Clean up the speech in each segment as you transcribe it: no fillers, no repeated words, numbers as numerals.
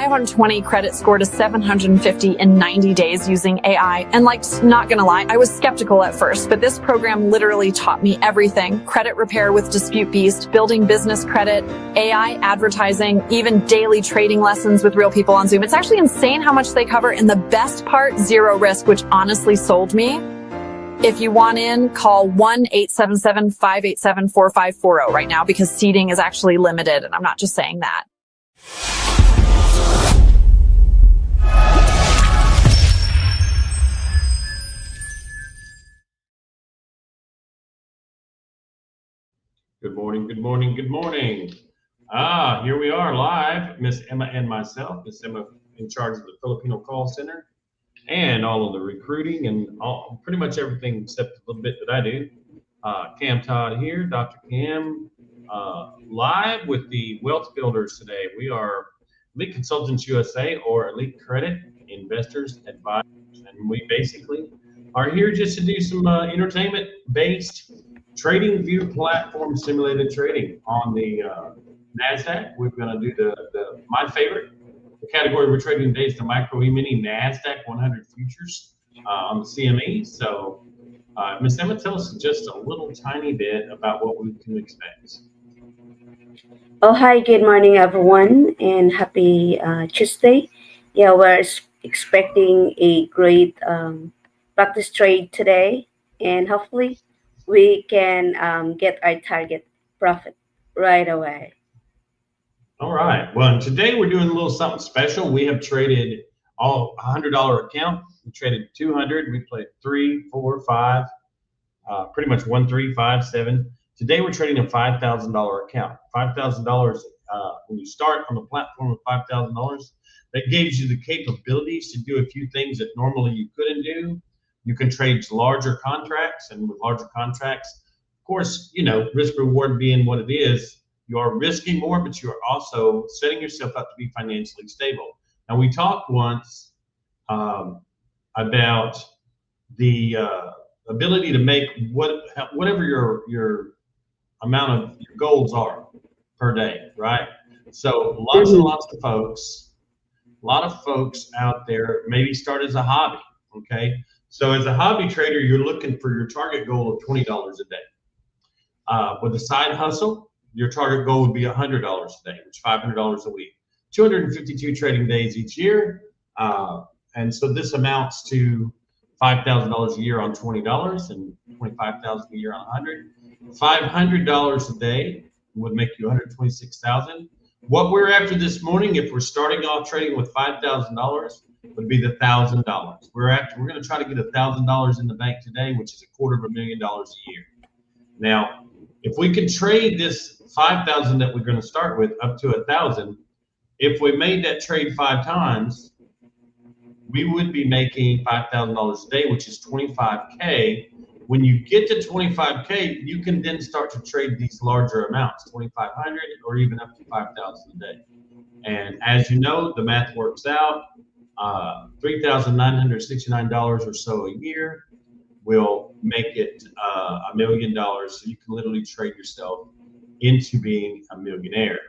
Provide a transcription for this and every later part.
520 credit score to 750 in 90 days using AI. And not gonna lie, I was skeptical at first, but this program literally taught me everything. Credit repair with Dispute Beast, building business credit, AI advertising, even daily trading lessons with real people on Zoom. It's actually insane how much they cover, and the best part, zero risk, which honestly sold me. If you want in, call 1-877-587-4540 right now, because seating is actually limited, and I'm not just saying that. Good morning, good morning, good morning. Here we are live, Miss Emma and myself. Miss Emma in charge of the Filipino call center and all of the recruiting and pretty much everything except a little bit that I do. Cam Todd here, Dr. Cam, live with the Wealth Builders today. We are Elite Consultants USA, or Elite Credit Investors Advisors, and we basically are here just to do some entertainment-based trading view platform simulated trading on the NASDAQ. We're going to do my favorite. The category we're trading today is the Micro E-mini NASDAQ 100 futures on the CME. So, Ms. Emma, tell us just a little tiny bit about what we can expect. Oh, hi, good morning, everyone, and happy Tuesday. Yeah, we're expecting a great practice trade today, and hopefully we can get our target profit right away. All right. Well, today we're doing a little something special. We have traded all $100 account. We traded 200. We played 3, 4, 5, pretty much 1, 3, 5, 7. Today we're trading a $5,000 account. $5,000 when you start on the platform with $5,000, that gives you the capabilities to do a few things that normally you couldn't do. You can trade larger contracts, and with larger contracts, of course, risk reward being what it is, you are risking more, but you are also setting yourself up to be financially stable. Now, we talked once about the ability to make whatever your amount of your goals are per day, right? So lots and lots of folks, a lot of folks out there maybe start as a hobby, okay? So as a hobby trader, you're looking for your target goal of $20 a day. With a side hustle, your target goal would be $100 a day, which is $500 a week. 252 trading days each year. And so this amounts to $5,000 a year on $20 and $25,000 a year on 100. $500 a day would make you $126,000. What we're after this morning, if we're starting off trading with $5,000, would be the $1,000. We're going to try to get $1,000 in the bank today, which is $250,000 a year. Now, if we could trade this 5,000 that we're going to start with up to 1,000, if we made that trade 5 times, we would be making $5,000 a day, which is $25K. When you get to $25K, you can then start to trade these larger amounts, $2,500 or even up to $5,000 a day. And as you know, the math works out. $3,969 or so a year will make it $1 million. So you can literally trade yourself into being a millionaire.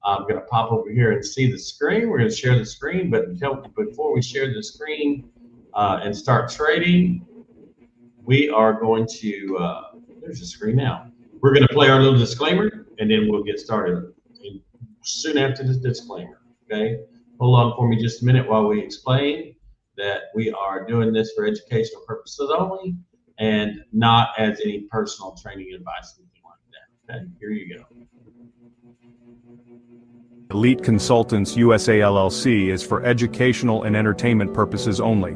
I'm going to pop over here and see the screen. We're going to share the screen, but before we share the screen and start trading, we are going to, there's the screen now. We're going to play our little disclaimer, and then we'll get started soon after this disclaimer, okay? Hold on for me just a minute while we explain that we are doing this for educational purposes only and not as any personal training advice or anything like that, okay? Here you go. Elite Consultants USA LLC is for educational and entertainment purposes only.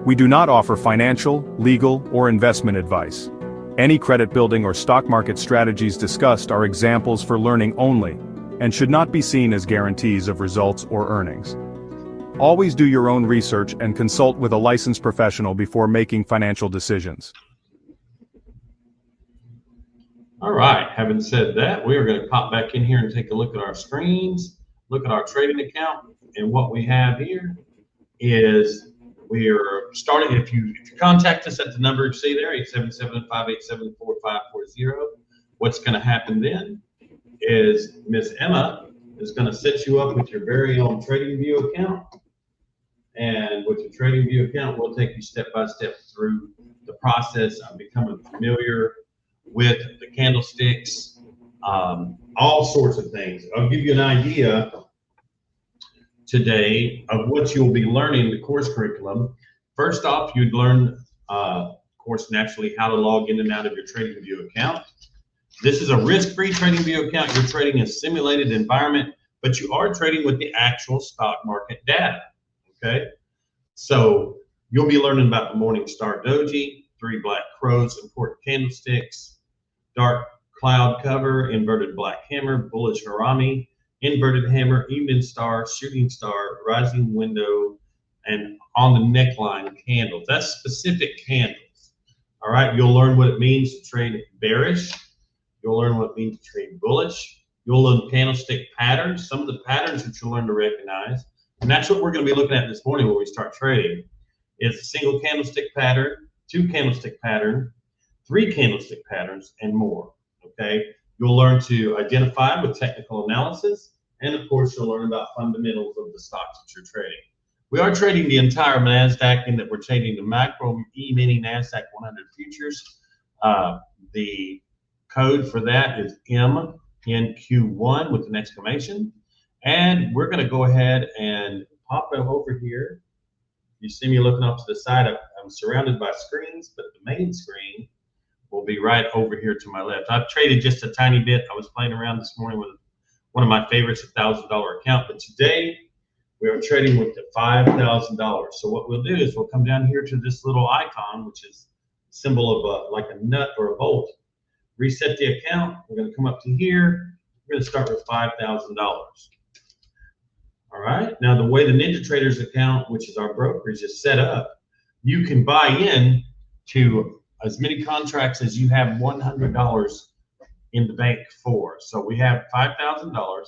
We do not offer financial, legal, or investment advice. Any credit building or stock market strategies discussed are examples for learning only, and should not be seen as guarantees of results or earnings. Always do your own research and consult with a licensed professional before making financial decisions. All right, having said that, we are going to pop back in here and take a look at our screens, look at our trading account, and what we have here is we are starting, if you contact us at the number you see there, 877-587-4540, what's going to happen then is Miss Emma is going to set you up with your very own TradingView account. And with the TradingView account, we'll take you step by step through the process of becoming familiar with the candlesticks, all sorts of things. I'll give you an idea today of what you'll be learning in the course curriculum. First off, you'd learn, of course, naturally how to log in and out of your TradingView account. This is a risk-free TradingView account. You're trading in a simulated environment, but you are trading with the actual stock market data, okay? So you'll be learning about the Morningstar Doji, 3 black crows, important candlesticks, dark cloud cover, inverted black hammer, bullish harami, inverted hammer, evening star, shooting star, rising window, and on the neckline candles. That's specific candles. All right, you'll learn what it means to trade bearish. You'll learn what it means to trade bullish. You'll learn candlestick patterns, some of the patterns that you'll learn to recognize. And that's what we're going to be looking at this morning when we start trading. Is a single candlestick pattern, 2 candlestick pattern, 3 candlestick patterns, and more. Okay, you'll learn to identify with technical analysis, and of course, you'll learn about fundamentals of the stocks that you're trading. We are trading the entire NASDAQ, in that we're trading the macro E-mini NASDAQ 100 futures. The code for that is MNQ1 with an exclamation. And we're going to go ahead and pop it over here. You see me looking off to the side. I'm surrounded by screens, but the main screen will be right over here to my left. I've traded just a tiny bit. I was playing around this morning with one of my favorites, a $1,000 account. But today we are trading with the $5,000. So what we'll do is we'll come down here to this little icon, which is a symbol of like a nut or a bolt. Reset the account. We're going to come up to here. We're going to start with $5,000. All right. Now, the way the Ninja Traders account, which is our brokerage, is set up, you can buy in to as many contracts as you have $100 in the bank for. So we have $5,000,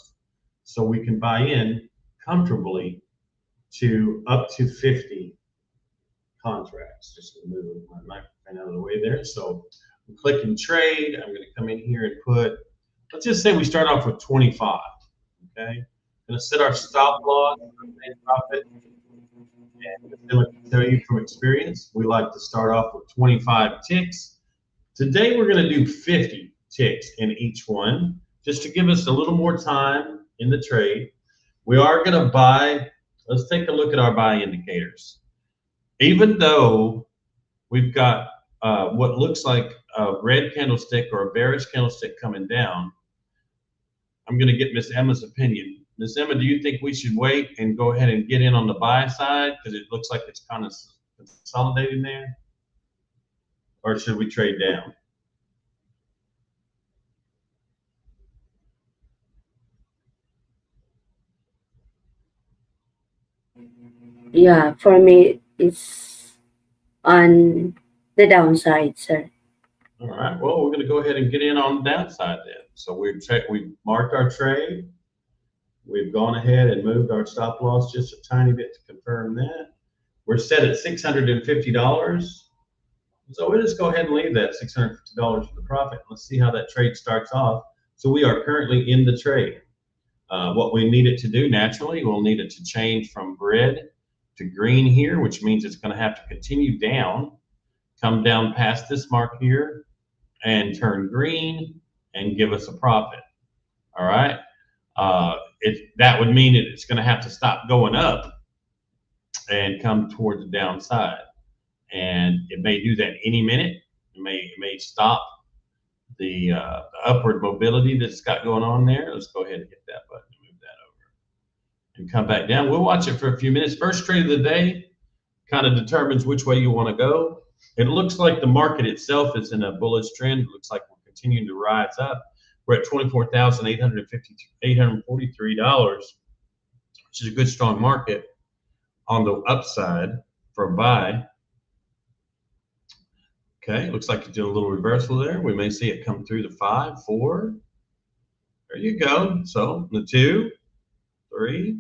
so we can buy in comfortably to up to 50 contracts. Just going to move my microphone out of the way there. So I'm clicking trade. I'm going to come in here and put, let's just say we start off with 25. Okay. Going to set our stop loss, profit, and I'm going to tell you from experience, we like to start off with 25 ticks. Today we're going to do 50 ticks in each one, just to give us a little more time in the trade. We are going to buy. Let's take a look at our buy indicators. Even though we've got what looks like a red candlestick or a bearish candlestick coming down, I'm going to get Miss Emma's opinion. Miss Emma, do you think we should wait and go ahead and get in on the buy side because it looks like it's kind of consolidating there? Or should we trade down? Yeah, for me, it's on the downside, sir. All right. Well, we're going to go ahead and get in on the downside then. So we've marked our trade. We've gone ahead and moved our stop loss just a tiny bit to confirm that. We're set at $650. So we'll just go ahead and leave that $650 for the profit. Let's see how that trade starts off. So we are currently in the trade. What we need it to do naturally, we'll need it to change from red to green here, which means it's going to have to continue down, come down past this mark here, and turn green and give us a profit. All right. That would mean it's going to have to stop going up and come toward the downside. And it may do that any minute. It may stop the upward mobility that it's got going on there. Let's go ahead and hit that button and move that over and come back down. We'll watch it for a few minutes. First trade of the day kind of determines which way you want to go. It looks like the market itself is in a bullish trend. It looks like we're continuing to rise up. We're at $24,843, which is a good, strong market on the upside for a buy. Okay, looks like you did a little reversal there. We may see it come through the 5, 4. There you go. So the 2, 3.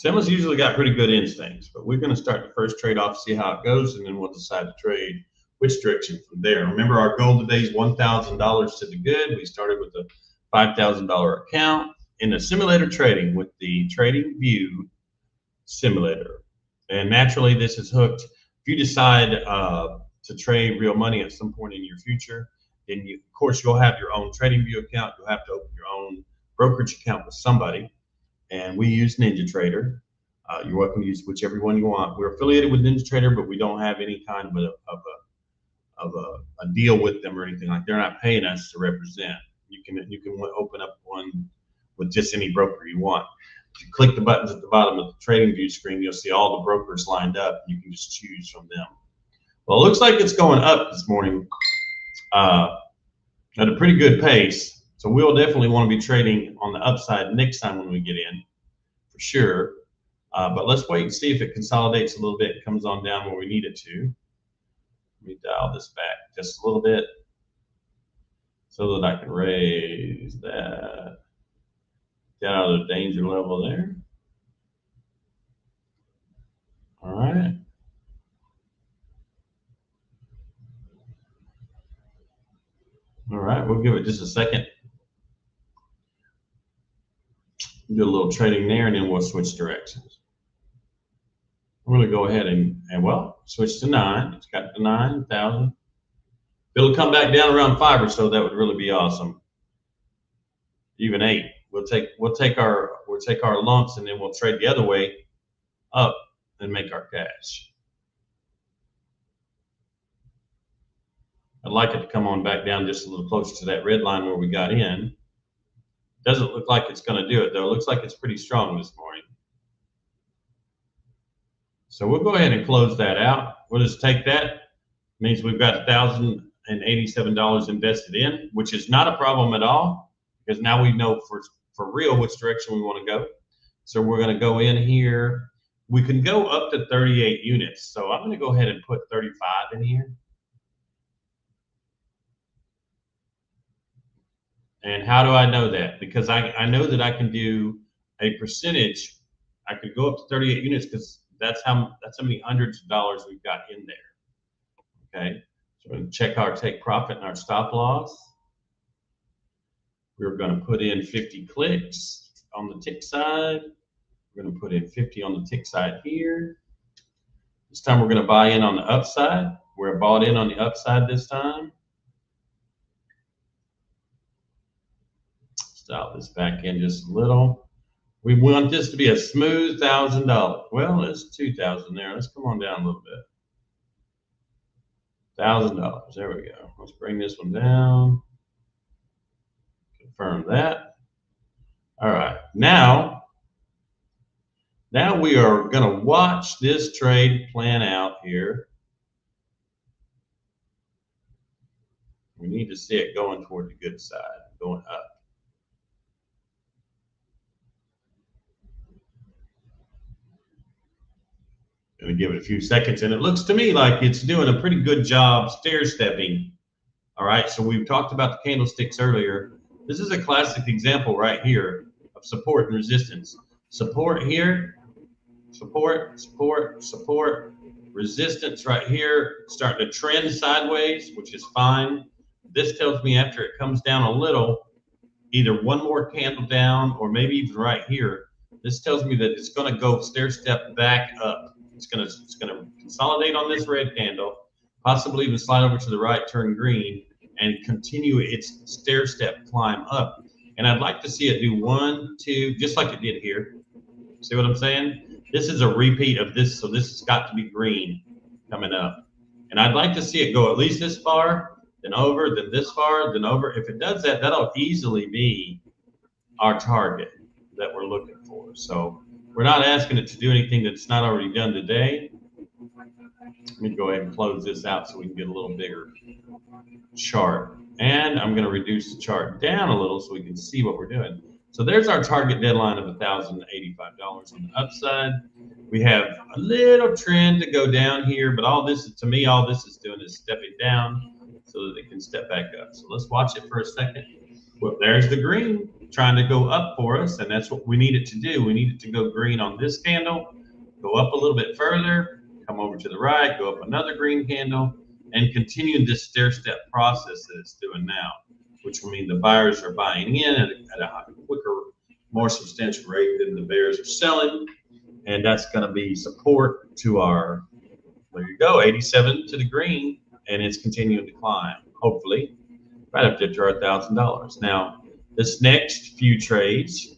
Emma's usually got pretty good instincts, but we're going to start the first trade off, see how it goes, and then we'll decide to trade which direction from there. Remember, our goal today is $1,000 to the good. We started with a $5,000 account in the simulator trading with the TradingView simulator. And naturally, this is hooked. If you decide to trade real money at some point in your future, then of course, you'll have your own TradingView account. You'll have to open your own brokerage account with somebody. And we use NinjaTrader. You're welcome to use whichever one you want. We're affiliated with NinjaTrader, but we don't have any kind of a deal with them or anything like. They're not paying us to represent. You can open up one with just any broker you want. If you click the buttons at the bottom of the TradingView screen, you'll see all the brokers lined up. You can just choose from them. Well, it looks like it's going up this morning at a pretty good pace. So we'll definitely want to be trading on the upside next time when we get in, for sure. But let's wait and see if it consolidates a little bit, comes on down where we need it to. Let me dial this back just a little bit so that I can raise that down to the danger level there. All right. All right, we'll give it just a second. Do a little trading there, and then we'll switch directions. We're going to go ahead and well, switch to 9. It's got the 9,000. It'll come back down around 5 or so. That would really be awesome. Even 8. We'll take our lumps, and then we'll trade the other way up and make our cash. I'd like it to come on back down just a little closer to that red line where we got in. Doesn't look like it's going to do it, though. It looks like it's pretty strong this morning. So we'll go ahead and close that out. We'll just take that. Means we've got $1,087 invested in, which is not a problem at all, because now we know for real which direction we want to go. So we're going to go in here. We can go up to 38 units. So I'm going to go ahead and put 35 in here. And how do I know that? Because I know that I can do a percentage. I could go up to 38 units because that's how many hundreds of dollars we've got in there. Okay, so we're going to check our take profit and our stop loss. We're going to put in 50 clicks on the tick side. We're going to put in 50 on the tick side here. This time we're going to buy in on the upside. We're bought in on the upside this time. Dial this back in just a little. We want this to be a smooth $1,000. Well, it's 2,000 there. Let's come on down a little bit. $1,000. There we go. Let's bring this one down. Confirm that. All right. Now we are going to watch this trade plan out here. We need to see it going toward the good side, going up. Going to give it a few seconds, and it looks to me like it's doing a pretty good job stair-stepping. All right, so we've talked about the candlesticks earlier. This is a classic example right here of support and resistance. Support here, support, support, support, resistance right here, starting to trend sideways, which is fine. This tells me after it comes down a little, either one more candle down or maybe even right here, this tells me that it's going to go stair-step back up. It's gonna consolidate on this red candle, possibly even slide over to the right, turn green, and continue its stair-step climb up. And I'd like to see it do 1, 2, just like it did here. See what I'm saying? This is a repeat of this, so this has got to be green coming up. And I'd like to see it go at least this far, then over, then this far, then over. If it does that, that'll easily be our target that we're looking for. So we're not asking it to do anything that's not already done today. Let me go ahead and close this out so we can get a little bigger chart. And I'm going to reduce the chart down a little so we can see what we're doing. So there's our target deadline of $1,085 on the upside. We have a little trend to go down here, but all this is, to me, all this is doing is stepping down so that it can step back up. So let's watch it for a second. Well, there's the green trying to go up for us, and that's what we need it to do. We need it to go green on this candle, go up a little bit further, come over to the right, go up another green candle, and continue this stair-step process that it's doing now. which will mean the buyers are buying in at a quicker, more substantial rate than the bears are selling. And that's going to be support to our, there you go, 87 to the green, and it's continuing to climb, hopefully, right up to our $1,000. Now, this next few trades,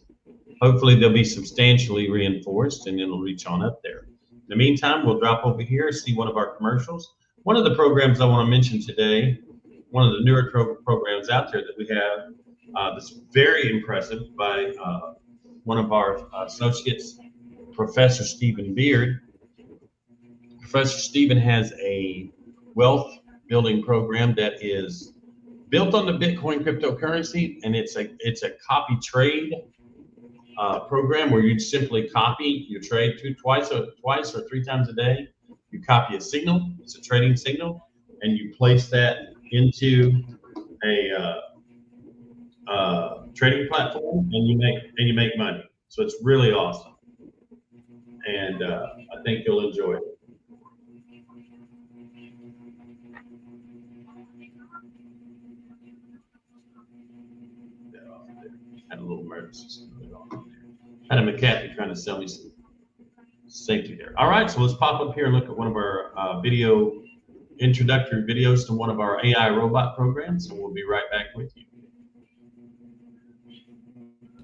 hopefully they'll be substantially reinforced and it'll reach on up there. In the meantime, we'll drop over here, see one of our commercials. One of the programs I want to mention today, one of the newer programs out there that we have that's very impressive by one of our associates, Professor Stephen Beard. Professor Stephen has a wealth building program that is built on the Bitcoin cryptocurrency, and it's a copy trade program where you'd simply copy your trade twice or three times a day. You copy a signal, it's a trading signal, and you place that into a trading platform, and you make money. So it's really awesome, and I think you'll enjoy it. Had a little emergency. Had a McAfee trying to sell me some safety there. All right, so let's pop up here and look at one of our introductory videos to one of our AI robot programs, and we'll be right back with you.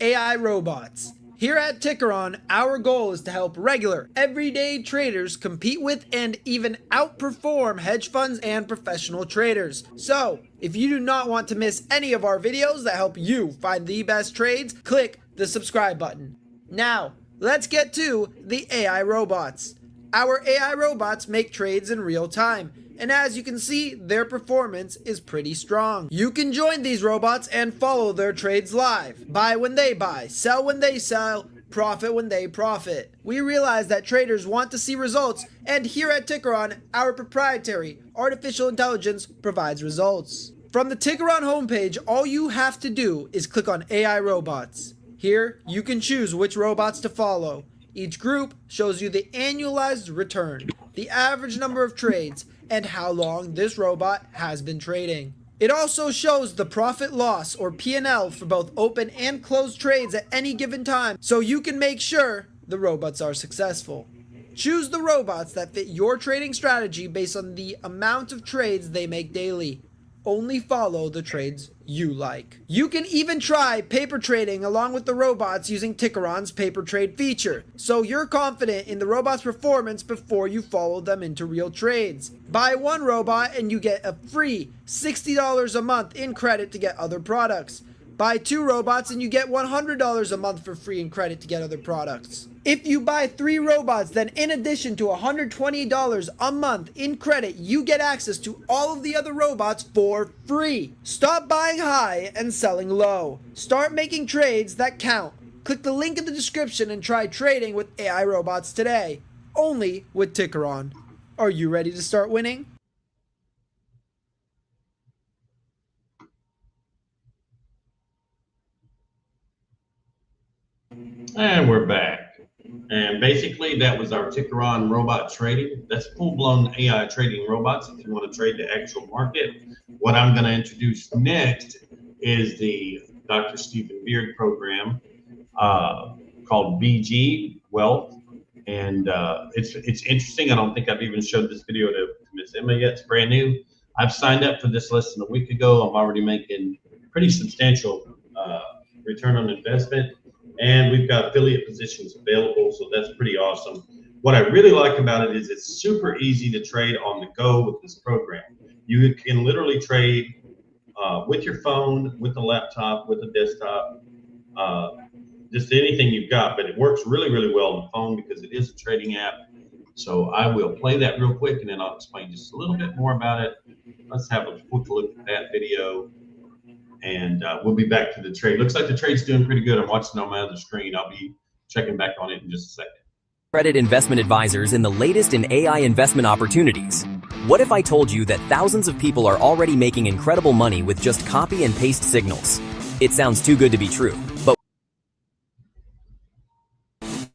AI robots. Here at Tickeron, our goal is to help regular, everyday traders compete with and even outperform hedge funds and professional traders. So, if you do not want to miss any of our videos that help you find the best trades, click the subscribe button. Now, let's get to the AI robots. Our AI robots make trades in real time, and as you can see, their performance is pretty strong. You can join these robots and follow their trades live. Buy when they buy, sell when they sell, profit when they profit. We realize that traders want to see results, and here at Tickeron, our proprietary artificial intelligence provides results. From the Tickeron homepage, all you have to do is click on AI robots. Here, you can choose which robots to follow. Each group shows you the annualized return, the average number of trades, and how long this robot has been trading. It also shows the profit loss or P&L for both open and closed trades at any given time, so you can make sure the robots are successful. Choose the robots that fit your trading strategy based on the amount of trades they make daily. Only follow the trades you like. You can even try paper trading along with the robots using Tickeron's paper trade feature, so you're confident in the robot's performance before you follow them into real trades. Buy one robot and you get a free $60 a month in credit to get other products. Buy two robots and you get $100 a month for free in credit to get other products. If you buy 3 robots, then in addition to $120 a month in credit, you get access to all of the other robots for free. Stop buying high and selling low. Start making trades that count. Click the link in the description and try trading with AI robots today. Only with Tickeron. Are you ready to start winning? And we're back. And basically, that was our Tickeron robot trading. That's full-blown AI trading robots if you want to trade the actual market. What I'm going to introduce next is the Dr. Stephen Beard program called BG Wealth. And it's interesting. I don't think I've even showed this video to Miss Emma yet. It's brand new. I've signed up for this less than a week ago. I'm already making pretty substantial return on investment. And we've got affiliate positions available, so that's pretty awesome. What I really like about it is it's super easy to trade on the go with this program. You can literally trade with your phone, with a laptop, with a desktop, just anything you've got, but it works really, really well on the phone because it is a trading app. So I will play that real quick and then I'll explain just a little bit more about it. Let's have a quick look at that video. And we'll be back to the trade. Looks like the trade's doing pretty good. I'm watching on my other screen. I'll be checking back on it in just a second. Credit investment advisors in the latest in AI investment opportunities. What if I told you that thousands of people are already making incredible money with just copy and paste signals? It sounds too good to be true, but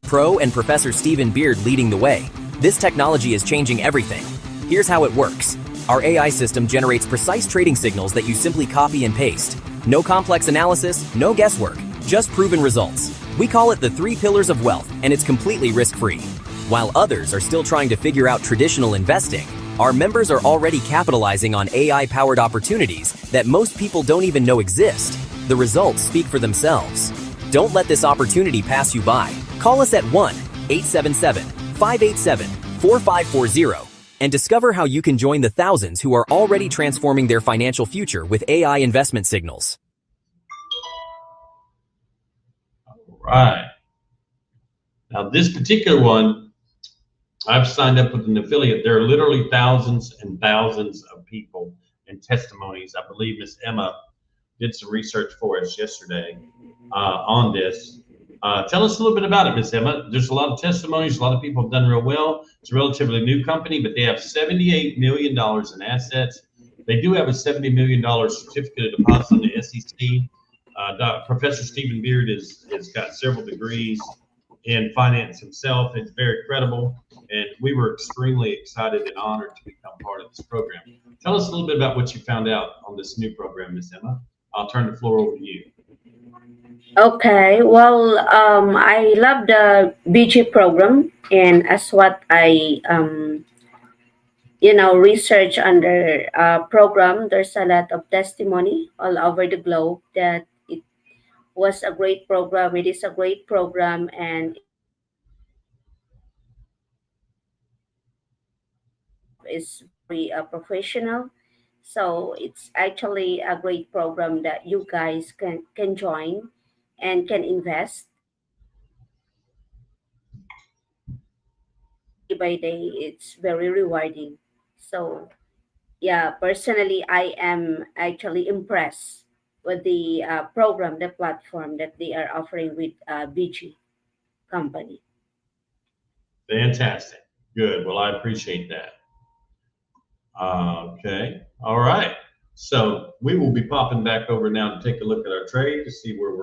Pro and Professor Stephen Beard leading the way. This technology is changing everything. Here's how it works. Our AI system generates precise trading signals that you simply copy and paste. No complex analysis, no guesswork, just proven results. We call it the 3 pillars of wealth, and it's completely risk-free. While others are still trying to figure out traditional investing, our members are already capitalizing on AI-powered opportunities that most people don't even know exist. The results speak for themselves. Don't let this opportunity pass you by. Call us at 1-877-587-4540 and discover how you can join the thousands who are already transforming their financial future with AI investment signals. All right. Now, this particular one, I've signed up with an affiliate. There are literally thousands and thousands of people and testimonies. I believe Miss Emma did some research for us yesterday on this. Tell us a little bit about it, Miss Emma. There's a lot of testimonies. A lot of people have done real well. It's a relatively new company, but they have $78 million in assets. They do have a $70 million certificate of deposit in the SEC. Professor Stephen Beard has got several degrees in finance himself. It's very credible, and we were extremely excited and honored to become part of this program. Tell us a little bit about what you found out on this new program, Miss Emma. I'll turn the floor over to you. Okay, well, I love the BG program, and as what I, research under program, there's a lot of testimony all over the globe that it was a great program. It is a great program, and is very professional. So it's actually a great program that you guys can join and can invest day by day. It's very rewarding. So yeah, personally, I am actually impressed with the program, the platform that they are offering with BG company. Fantastic. Good. Well, I appreciate that. Okay. All right. So we will be popping back over now to take a look at our trade to see where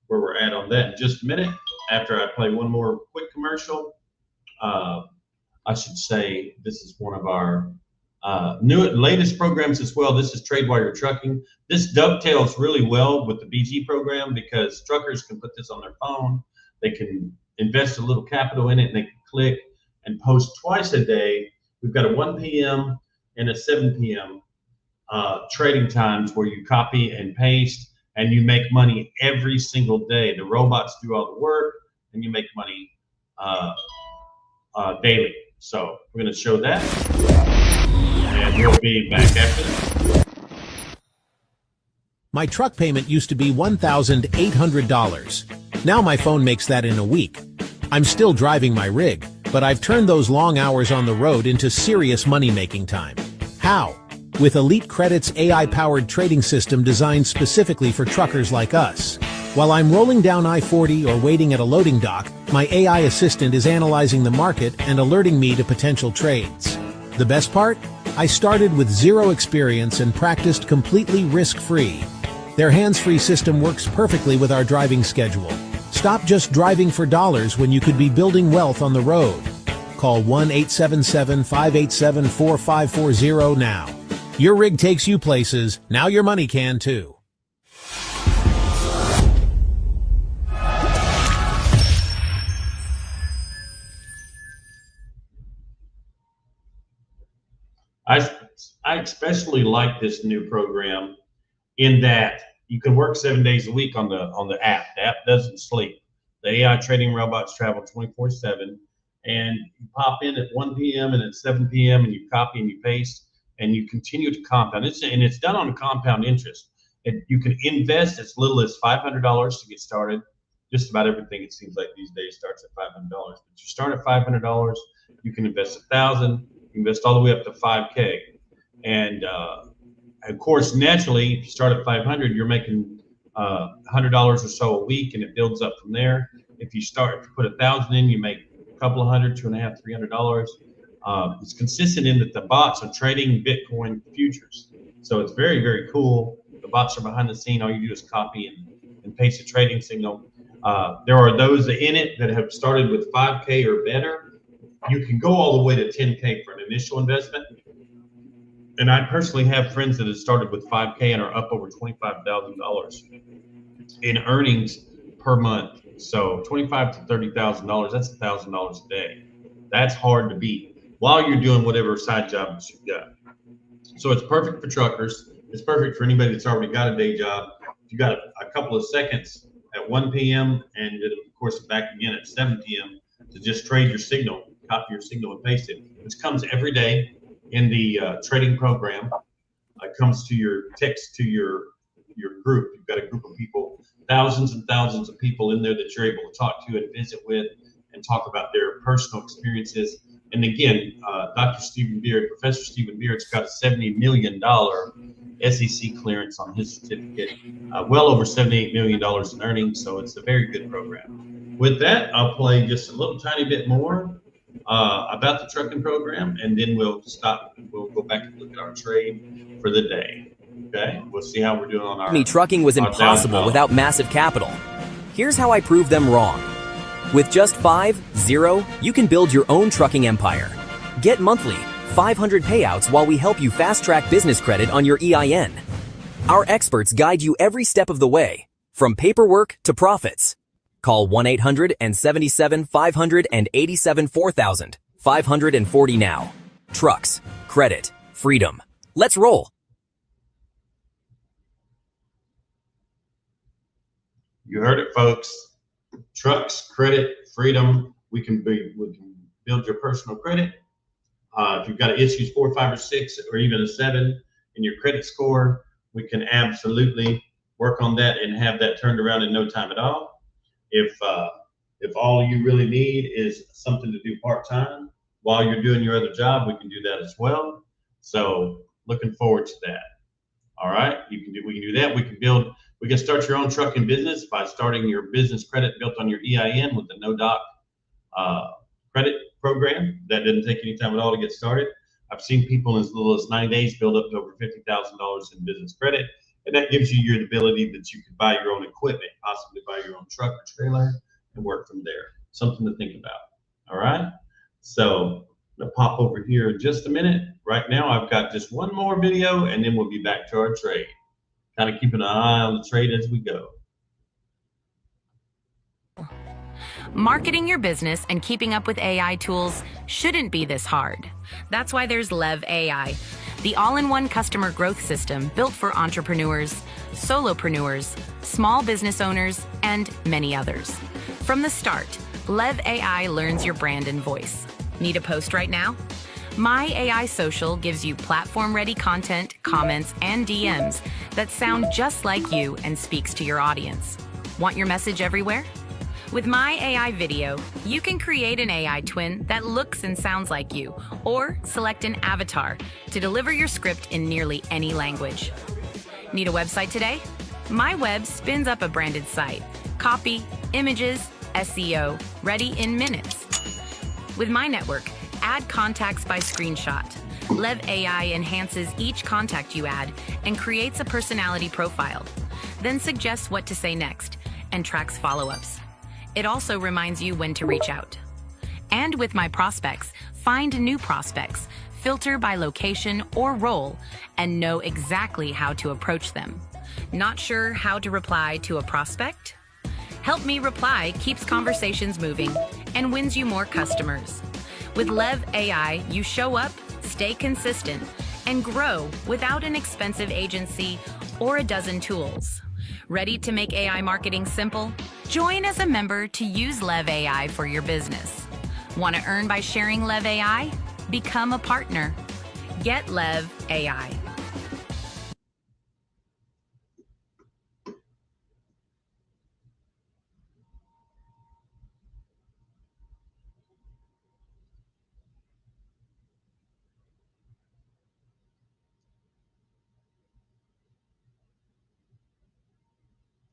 we're at on that in just a minute. After I play one more quick commercial, I should say this is one of our latest programs as well. This is Trade While You're Trucking. This dovetails really well with the BG program because truckers can put this on their phone. They can invest a little capital in it, and they can click and post twice a day. We've got a 1 p.m. and a 7 p.m. Trading times where you copy and paste, and you make money every single day. The robots do all the work, and you make money daily. So we're going to show that, and we'll be back after that. My truck payment used to be $1,800. Now my phone makes that in a week. I'm still driving my rig, but I've turned those long hours on the road into serious money-making time. How? With Elite Credit's AI-powered trading system designed specifically for truckers like us. While I'm rolling down I-40 or waiting at a loading dock, my AI assistant is analyzing the market and alerting me to potential trades. The best part? I started with zero experience and practiced completely risk-free. Their hands-free system works perfectly with our driving schedule. Stop just driving for dollars when you could be building wealth on the road. Call 1-877-587-4540 now. Your rig takes you places, now your money can too. I especially like this new program in that you can work 7 days a week on the app. The app doesn't sleep. The AI trading robots travel 24/7, and you pop in at 1 p.m. and at 7 p.m. and you copy and you paste and you continue to compound. It's done on a compound interest. You can invest as little as $500 to get started. Just about everything, it seems like these days, starts at $500. But you start at $500, you can invest $1,000, you can invest all the way up to $5K. And of course, naturally, if you start at 500, you're making $100 or so a week, and it builds up from there. If you put 1,000 in, you make a couple of hundred, $200, $300. It's consistent in that the bots are trading Bitcoin futures, so it's very, very cool. The bots are behind the scene. All you do is copy and paste a trading signal. There are those in it that have started with 5K or better. You can go all the way to 10K for an initial investment. And I personally have friends that have started with 5K and are up over $25,000 in earnings per month. So $25,000 to $30,000, that's $1,000 a day. That's hard to beat while you're doing whatever side jobs you've got. So it's perfect for truckers. It's perfect for anybody that's already got a day job. If you got a couple of seconds at 1 p.m. and then of course back again at 7 p.m. to just trade your signal, copy your signal and paste it, which comes every day in the trading program. It comes to your text to your group. You've got a group of people, thousands and thousands of people in there that you're able to talk to and visit with and talk about their personal experiences. And again, Dr. Stephen Beard, Professor Stephen Beard's got a $70 million SEC clearance on his certificate, well over $78 million in earnings. So it's a very good program. With that, I'll play just a little tiny bit more about the trucking program, and then we'll stop and we'll go back and look at our trade for the day. Okay, we'll see how we're doing on our. Trucking was impossible without massive capital. Here's how I proved them wrong. With just 5-0, you can build your own trucking empire. Get monthly 500 payouts while we help you fast-track business credit on your EIN. Our experts guide you every step of the way, from paperwork to profits. Call 1-800-777-587-4000, 540 now. Trucks, credit, freedom. Let's roll. You heard it, folks. Trucks, credit, freedom. We can build your personal credit. If you've got issues 4, 5, or 6, or even a 7 in your credit score, we can absolutely work on that and have that turned around in no time at all. If all you really need is something to do part-time while you're doing your other job, we can do that as well. So looking forward to that. All right, we can do that. We can start your own trucking business by starting your business credit built on your EIN with the No-Doc credit program. That didn't take any time at all to get started. I've seen people in as little as 90 days build up to over $50,000 in business credit, and that gives you your ability that you can buy your own equipment, possibly buy your own truck or trailer, and work from there. Something to think about. All right. So I'm gonna pop over here in just a minute. Right now, I've got just one more video, and then we'll be back to our trade. Kind of keeping an eye on the trade as we go. Marketing your business and keeping up with AI tools shouldn't be this hard. That's why there's Lev AI, the all-in-one customer growth system built for entrepreneurs, solopreneurs, small business owners, and many others. From the start, Lev AI learns your brand and voice. Need a post right now? My AI Social gives you platform-ready content, comments, and DMs that sound just like you and speaks to your audience. Want your message everywhere? With My AI Video, you can create an AI twin that looks and sounds like you, or select an avatar to deliver your script in nearly any language. Need a website today? My Web spins up a branded site. Copy, images, SEO, ready in minutes. With My Network, add contacts by screenshot. Lev AI enhances each contact you add and creates a personality profile, then suggests what to say next and tracks follow-ups. It also reminds you when to reach out. And with My Prospects, find new prospects, filter by location or role, and know exactly how to approach them. Not sure how to reply to a prospect? Help Me Reply keeps conversations moving and wins you more customers. With Lev AI, you show up, stay consistent, and grow without an expensive agency or a dozen tools. Ready to make AI marketing simple? Join as a member to use Lev AI for your business. Want to earn by sharing Lev AI? Become a partner. Get Lev AI.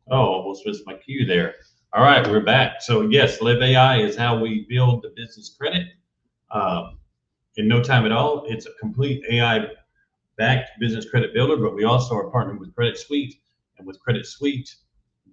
Oh, almost missed my cue there. All right, we're back. So yes, Lev AI is how we build the business credit in no time at all. It's a complete AI-backed business credit builder, but we also are partnered with Credit Suite, and with Credit Suite,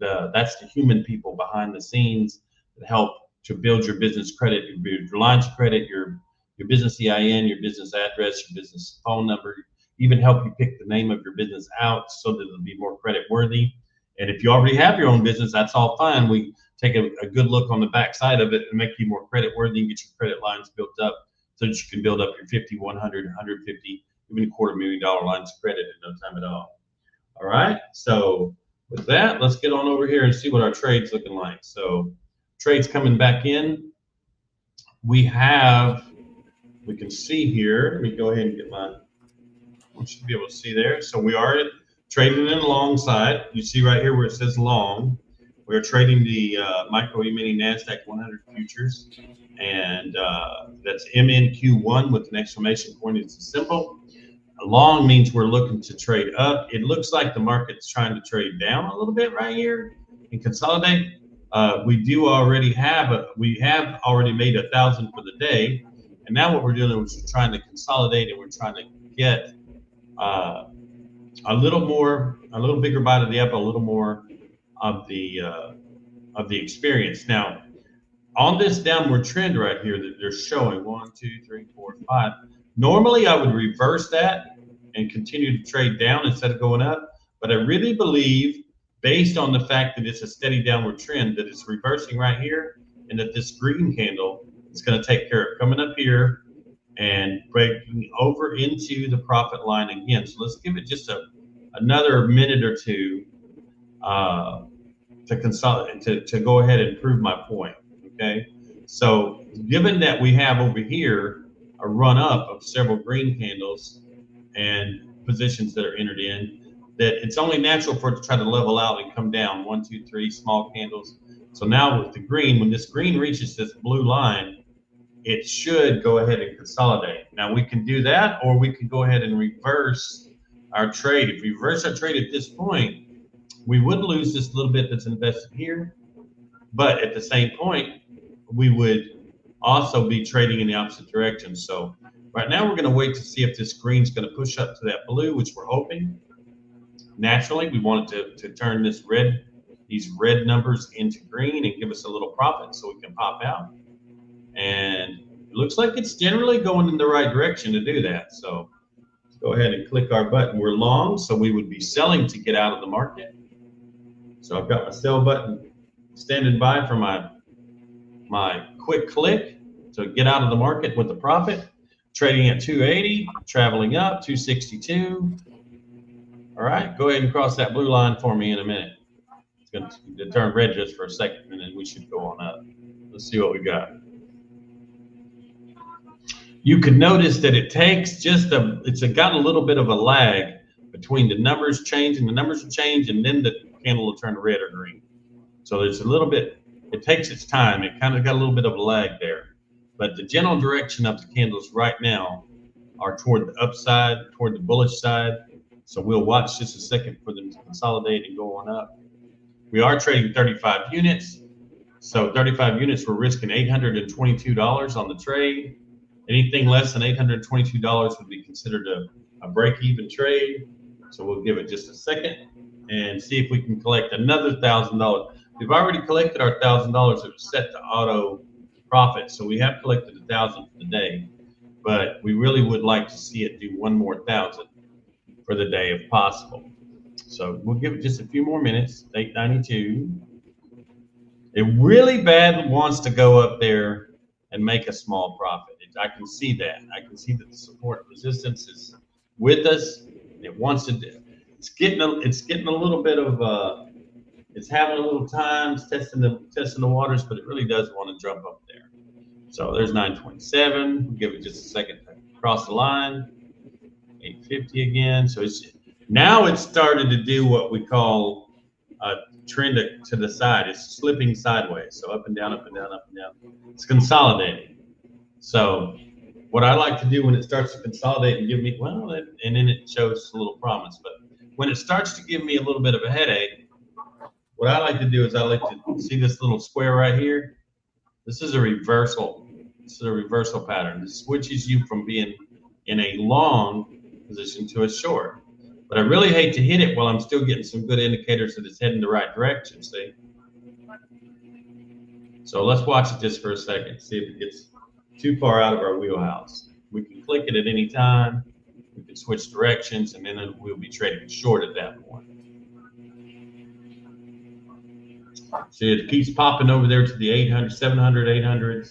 that's the human people behind the scenes that help to build your business credit, your lines of credit, your business EIN, your business address, your business phone number, even help you pick the name of your business out so that it'll be more credit worthy. And if you already have your own business, that's all fine. We take a good look on the back side of it and make you more credit worthy and get your credit lines built up so that you can build up your 50, 100, 150, even $250,000 lines of credit in no time at all. All right. So with that, let's get on over here and see what our trade's looking like. So trade's coming back in. We can see here. Let me go ahead and get you should be able to see there. So we are trading in alongside. You see right here where it says long. We're trading the Micro E-mini NASDAQ 100 futures, and that's MNQ1 with an exclamation point. It's a symbol. Long means we're looking to trade up. It looks like the market's trying to trade down a little bit right here and consolidate. We have already made 1,000 for the day, and now what we're doing is we're trying to consolidate, and we're trying to get a little bigger bite of the apple, a little more of the experience. Now, on this downward trend right here that they're showing, 1, 2, 3, 4, 5. Normally, I would reverse that and continue to trade down instead of going up. But I really believe, based on the fact that it's a steady downward trend, that it's reversing right here, and that this green candle is going to take care of coming up here and breaking over into the profit line again. So let's give it just another minute or two to consolidate, to go ahead and prove my point. Okay, so given that we have over here a run up of several green candles and positions that are entered in, that it's only natural for it to try to level out and come down 1, 2, 3 small candles. So now with the green, when this green reaches this blue line, it should go ahead and consolidate. Now we can do that, or we can go ahead and reverse our trade. If we reverse our trade at this point, we would lose this little bit that's invested here, but at the same point, we would also be trading in the opposite direction. So right now we're going to wait to see if this green's going to push up to that blue, which we're hoping. Naturally, we want it to turn these red numbers into green and give us a little profit so we can pop out. And it looks like it's generally going in the right direction to do that. So let's go ahead and click our button. We're long, so we would be selling to get out of the market. So I've got my sell button standing by for my quick click to get out of the market with the profit. Trading at 280, traveling up 262. All right, go ahead and cross that blue line for me in a minute. It's going to turn red just for a second, and then we should go on up. Let's see what we got. You can notice that it takes it's got a little bit of a lag between the numbers changing. The numbers will change, and then the candle will turn red or green. So there's a little bit, it takes its time. It kind of got a little bit of a lag there. But the general direction of the candles right now are toward the upside, toward the bullish side. So we'll watch just a second for them to consolidate and go on up. We are trading 35 units. So 35 units, we're risking $822 on the trade. Anything less than $822 would be considered a break-even trade. So we'll give it just a second and see if we can collect another $1,000. We've already collected our $1,000 that was set to auto profit. So we have collected $1,000 for the day, but we really would like to see it do one more $1,000 for the day if possible. So we'll give it just a few more minutes. 892. It really bad wants to go up there and make a small profit. I can see that. I can see that the support and resistance is with us. It wants to. It's getting a little bit of. It's having a little time testing the waters, but it really does want to jump up there. So there's 927. We'll give it just a second to cross the line. 850 again. So it's started to do what we call a trend to the side. It's slipping sideways. So up and down, up and down, up and down. It's consolidating. So what I like to do when it starts to consolidate and give me, and then it shows a little promise. But when it starts to give me a little bit of a headache, what I like to do is I like to see this little square right here. This is a reversal. This is a reversal pattern. This switches you from being in a long position to a short. But I really hate to hit it while I'm still getting some good indicators that it's heading the right direction, see? So let's watch it just for a second, see if it gets too far out of our wheelhouse. We can click it at any time. We can can switch directions, and then we'll be trading short at that point. See, it keeps popping over there to the 800, 700, 800s,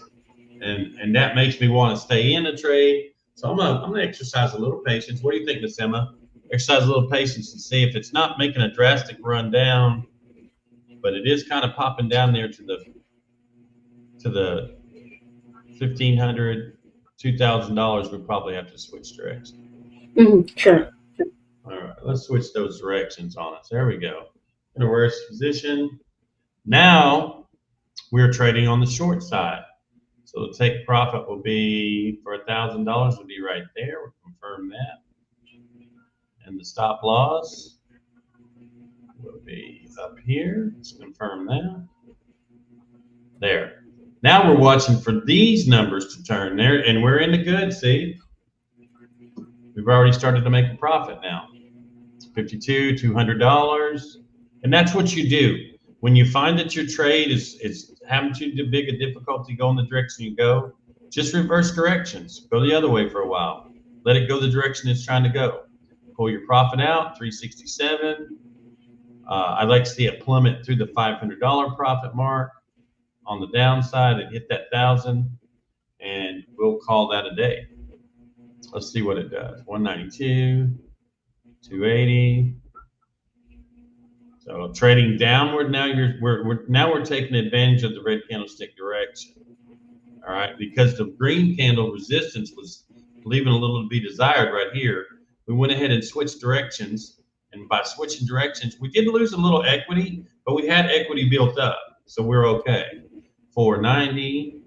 and that makes me want to stay in a trade. So I'm gonna exercise a little patience. What do you think, Miss Emma? Exercise a little patience and see if it's not making a drastic run down, but it is kind of popping down there to the $1,500, $2,000. We probably have to switch directions. Sure. All right, let's switch those directions on us. There we go. In a reverse position. Now we're trading on the short side. So the take profit will be for $1,000 will be right there. We'll confirm that. And the stop loss will be up here. Let's confirm that. There. Now we're watching for these numbers to turn there, and we're in the good, see? We've already started to make a profit now. $52, $200. And that's what you do. When you find that your trade is having too big a difficulty going the direction you go, just reverse directions. Go the other way for a while. Let it go the direction it's trying to go. Pull your profit out, 367. I'd like to see it plummet through the $500 profit mark. On the downside, it hit that 1,000, and we'll call that a day. Let's see what it does. 192, 280. So trading downward now, we're taking advantage of the red candlestick direction. All right, because the green candle resistance was leaving a little to be desired right here. We went ahead and switched directions, and by switching directions, we did lose a little equity, but we had equity built up, so we're okay. 490.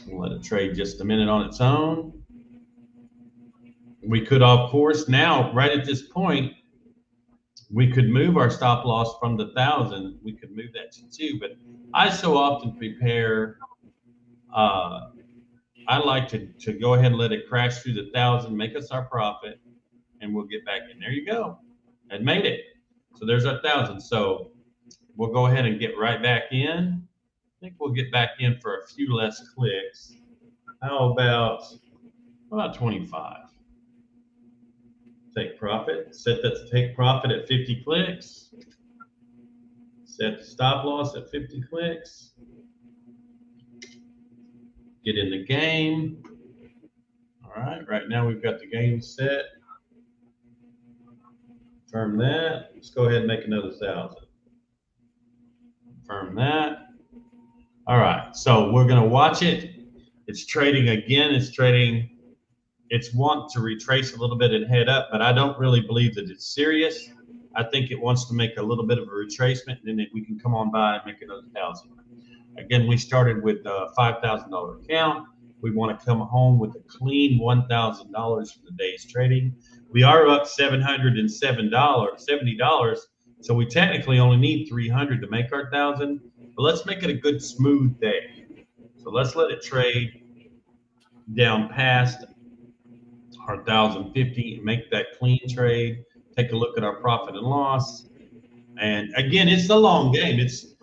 We'll let it trade just a minute on its own. We could, of course, now, right at this point, we could move our stop loss from the 1,000. We could move that to 2, but I so often prepare, I like to go ahead and let it crash through the 1,000, make us our profit, and we'll get back in. There you go. It made it. So there's our 1,000. So we'll go ahead and get right back in. I think we'll get back in for a few less clicks. How about 25? Take profit. Set that to take profit at 50 clicks. Set the stop loss at 50 clicks. Get in the game. All right now we've got the game set. Confirm that. Let's go ahead and make another 1,000. Confirm that. All right, so we're gonna watch it. It's trading again. It's want to retrace a little bit and head up, but I don't really believe that it's serious. I think it wants to make a little bit of a retracement, and then we can come on by and make another 1,000. Again, we started with a $5,000 account. We want to come home with a clean $1,000 for the day's trading. We are up $770, so we technically only need 300 to make our 1,000. But let's make it a good smooth day. So let's let it trade down past our 1,050 and make that clean trade. Take a look at our profit and loss. And again, it's a long game. It's,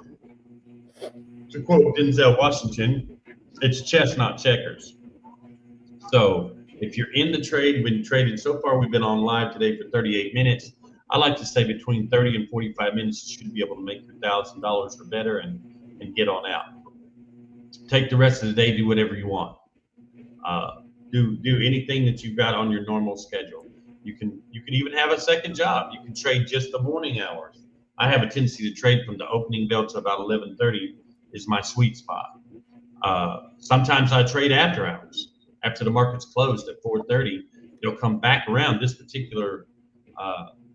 to quote Denzel Washington, it's chess, not checkers. So if you're in the trade, been trading so far, we've been on live today for 38 minutes. I like to say between 30 and 45 minutes, you should be able to make your $1,000 or better and get on out. Take the rest of the day, do whatever you want. Do anything that you've got on your normal schedule. You can even have a second job. You can trade just the morning hours. I have a tendency to trade from the opening bell to about 11:30 is my sweet spot. Sometimes I trade after hours. After the market's closed at 4:30, it'll come back around. This particular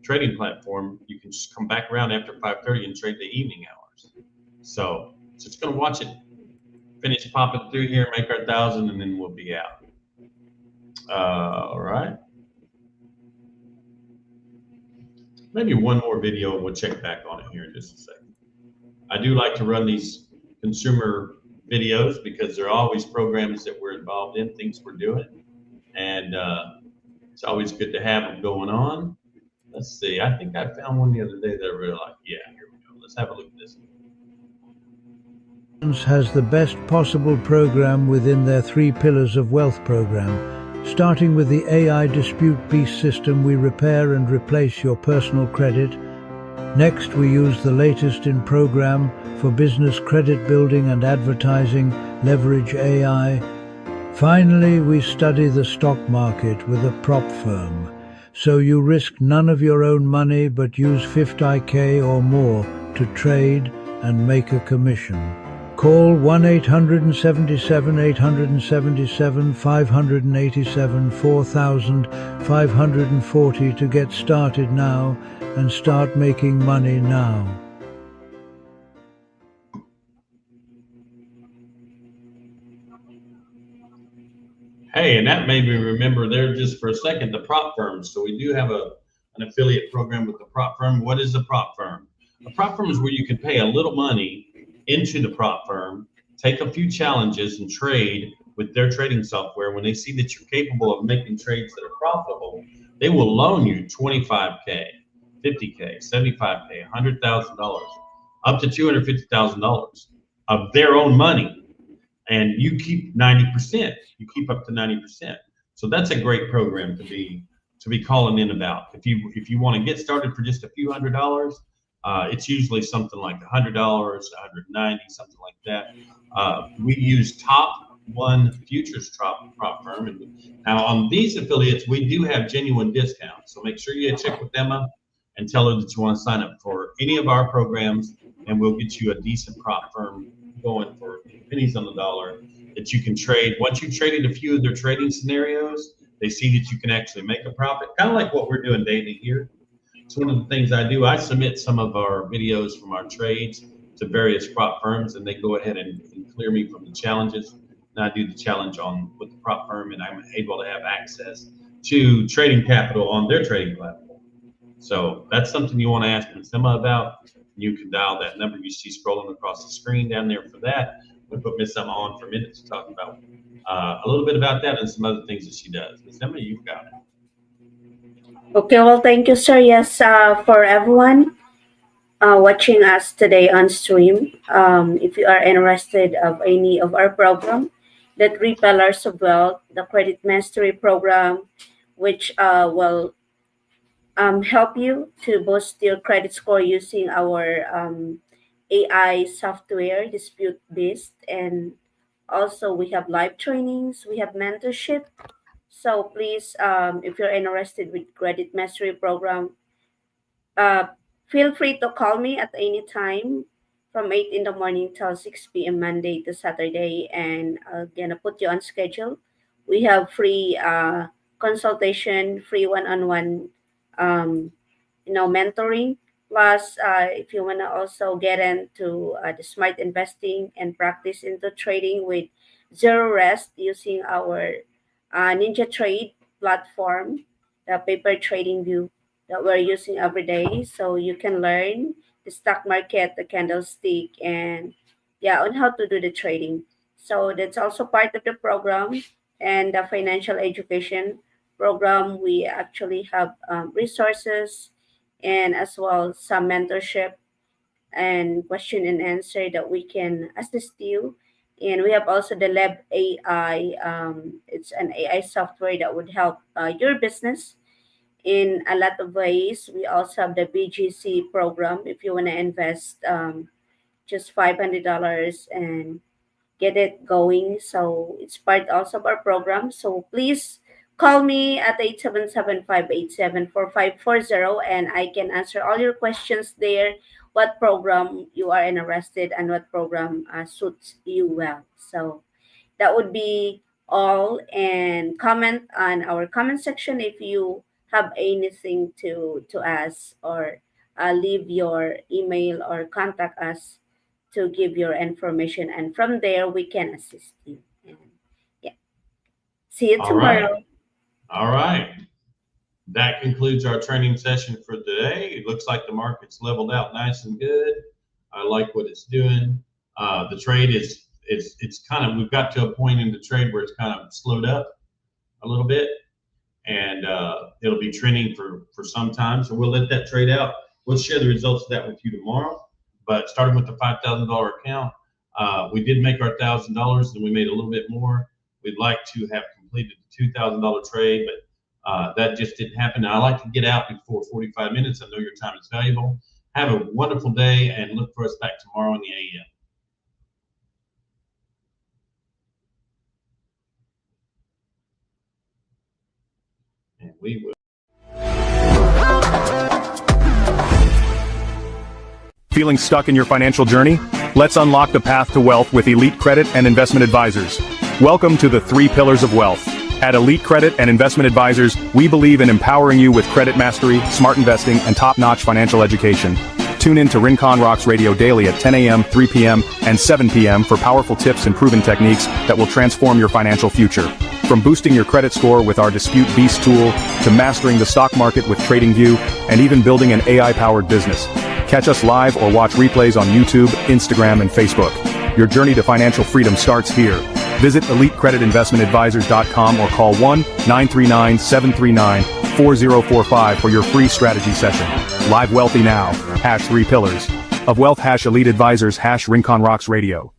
trading platform, you can just come back around after 5:30 and trade the evening hours. So just gonna watch it finish popping through here, make our 1,000, and then we'll be out. All right. Maybe one more video and we'll check back on it here in just a second. I do like to run these consumer videos because they're always programs that we're involved in, things we're doing. And it's always good to have them going on. Let's see, I think I found one the other day that I really like. Yeah, here we go. Let's have a look at this. has the best possible program within their 3 pillars of wealth program. Starting with the AI Dispute Beast system, we repair and replace your personal credit. Next, we use the latest in program for business credit building and advertising, leverage AI. Finally, we study the stock market with a prop firm. So you risk none of your own money but use 50K or more to trade and make a commission. Call 1-877-877-587-4540 to get started now and start making money now. Hey, and that made me remember there just for a second, the prop firms. So we do have an affiliate program with the prop firm. What is a prop firm? A prop firm is where you can pay a little money into the prop firm, take a few challenges and trade with their trading software. When they see that you're capable of making trades that are profitable, they will loan you $25K, $50K, $75K, $100,000, up to $250,000 of their own money. And you keep 90%. You keep up to 90%. So that's a great program to be calling in about. If you want to get started for just a few $100s, it's usually something like $100, $190, something like that. We use Top One Futures prop firm. And now on these affiliates, we do have genuine discounts. So make sure you check with Emma and tell her that you want to sign up for any of our programs, and we'll get you a decent prop firm going for pennies on the dollar that you can trade. Once you've traded a few of their trading scenarios, they see that you can actually make a profit, kind of like what we're doing daily here. It's one of the things I do. I submit some of our videos from our trades to various prop firms, and they go ahead and clear me from the challenges. And I do the challenge with the prop firm, and I'm able to have access to trading capital on their trading platform. So that's something you want to ask Ms. Emma about. You can dial that number you see scrolling across the screen down there for that. We'll put Ms. Emma on for a minute to talk about a little bit about that and some other things that she does. Ms. Emma, you've got it. Okay, well, thank you, sir. Yes, for everyone watching us today on stream, if you are interested of any of our program, the 3 pillars of wealth, the credit mastery program, which will help you to boost your credit score using our AI software, Dispute Beast, and also we have live trainings, we have mentorship. So please, if you're interested with credit mastery program, feel free to call me at any time from 8 in the morning till 6 p.m. Monday to Saturday, and I'm gonna put you on schedule. We have free consultation, free one-on-one, mentoring. Plus, if you wanna also get into the smart investing and practice into trading with zero rest using our NinjaTrade platform, the paper trading view that we're using every day, so you can learn the stock market, the candlestick, and on how to do the trading. So that's also part of the program. And the financial education program, we actually have resources and as well some mentorship and question and answer that we can assist you. And we have also the Lab AI. It's an AI software that would help your business in a lot of ways. We also have the BGC program if you want to invest just $500 and get it going. So it's part also of our program. So please call me at 877-587-4540 and I can answer all your questions there. What program you are interested and what program suits you well. So that would be all, and comment on our comment section if you have anything to ask, or leave your email or contact us to give your information, and from there we can assist you. And see you tomorrow. All right. That concludes our training session for today. It looks like the market's leveled out nice and good. I like what it's doing. The trade it's kind of, we've got to a point in the trade where it's kind of slowed up a little bit, and it'll be trending for some time. So we'll let that trade out. We'll share the results of that with you tomorrow. But starting with the $5,000 account, We did make our $1,000, and we made a little bit more. We'd like to have completed the $2,000 trade, but that just didn't happen. Now, I like to get out before 45 minutes. I know your time is valuable. Have a wonderful day, and look for us back tomorrow in the AM. And we will. Feeling stuck in your financial journey? Let's unlock the path to wealth with Elite Credit and Investment Advisors. Welcome to the 3 Pillars of Wealth. At Elite Credit and Investment Advisors, we believe in empowering you with credit mastery, smart investing, and top-notch financial education. Tune in to Rincon Rocks Radio daily at 10 a.m., 3 p.m., and 7 p.m. for powerful tips and proven techniques that will transform your financial future. From boosting your credit score with our Dispute Beast tool, to mastering the stock market with TradingView, and even building an AI-powered business. Catch us live or watch replays on YouTube, Instagram, and Facebook. Your journey to financial freedom starts here. Visit EliteCreditInvestmentAdvisors.com or call 1-939-739-4045 for your free strategy session. Live wealthy now. #3 Pillars of Wealth. #Elite Advisors. #Rincon Rocks Radio.